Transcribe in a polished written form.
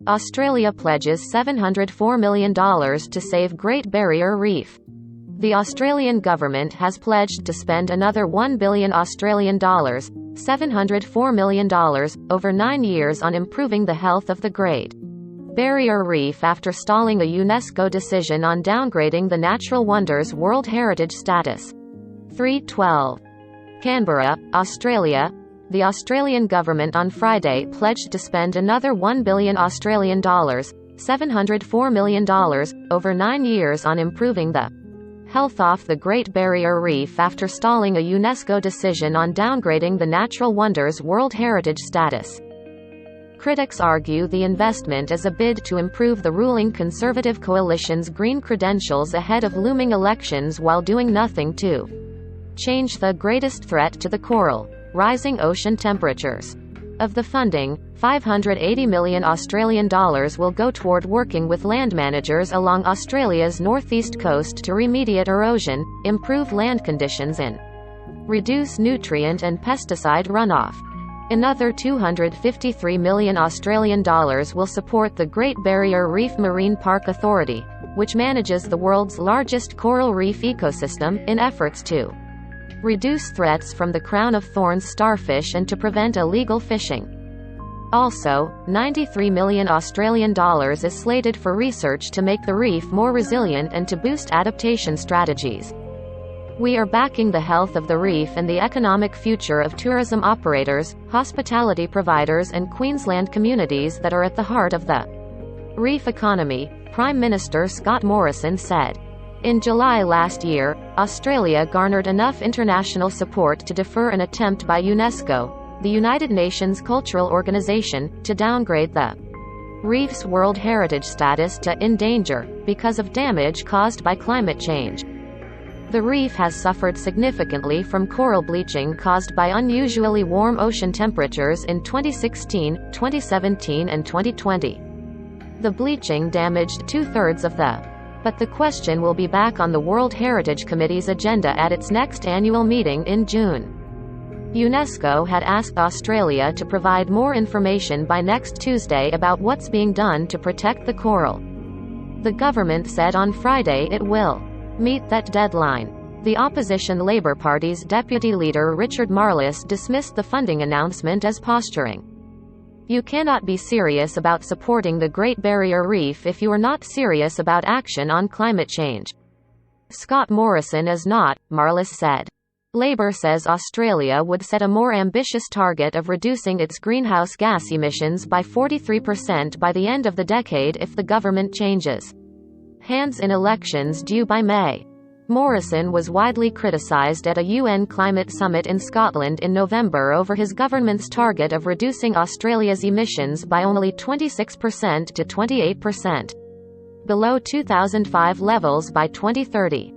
Australia pledges $704 million to save Great Barrier Reef. The Australian government has pledged to spend another $1 billion Australian dollars, $704 million, over 9 years on improving the health of the Great Barrier Reef after stalling a UNESCO decision on downgrading the Natural Wonders World Heritage status. 3:12. Canberra, Australia. The Australian government on Friday pledged to spend another $1 billion Australian dollars, $704 million, over 9 years on improving the health of the Great Barrier Reef after stalling a UNESCO decision on downgrading the Natural Wonders World Heritage status. Critics argue the investment is a bid to improve the ruling Conservative coalition's green credentials ahead of looming elections while doing nothing to change the greatest threat to the coral: rising ocean temperatures. Of the funding, $580 million Australian dollars will go toward working with land managers along Australia's northeast coast to remediate erosion, improve land conditions and reduce nutrient and pesticide runoff. Another $253 million Australian dollars will support the Great Barrier Reef Marine Park Authority, which manages the world's largest coral reef ecosystem, in efforts to reduce threats from the crown of thorns starfish and to prevent illegal fishing. Also, $93 million Australian dollars is slated for research to make the reef more resilient and to boost adaptation strategies. We are backing the health of the reef and the economic future of tourism operators, hospitality providers and Queensland communities that are at the heart of the reef economy, Prime Minister Scott Morrison said. In July last year, Australia garnered enough international support to defer an attempt by UNESCO, the United Nations cultural organization, to downgrade the reef's World Heritage status to in danger because of damage caused by climate change. The reef has suffered significantly from coral bleaching caused by unusually warm ocean temperatures in 2016, 2017 and 2020. The bleaching damaged 2/3 of the but the question will be back on the World Heritage Committee's agenda at its next annual meeting in June. UNESCO had asked Australia to provide more information by next Tuesday about what's being done to protect the coral. The government said on Friday it will meet that deadline. The opposition Labour Party's deputy leader Richard Marles dismissed the funding announcement as posturing. You cannot be serious about supporting the Great Barrier Reef if you are not serious about action on climate change. Scott Morrison is not, Marles said. Labour says Australia would set a more ambitious target of reducing its greenhouse gas emissions by 43% by the end of the decade if the government changes hands in elections due by May. Morrison was widely criticised at a UN climate summit in Scotland in November over his government's target of reducing Australia's emissions by only 26% to 28%, below 2005 levels by 2030.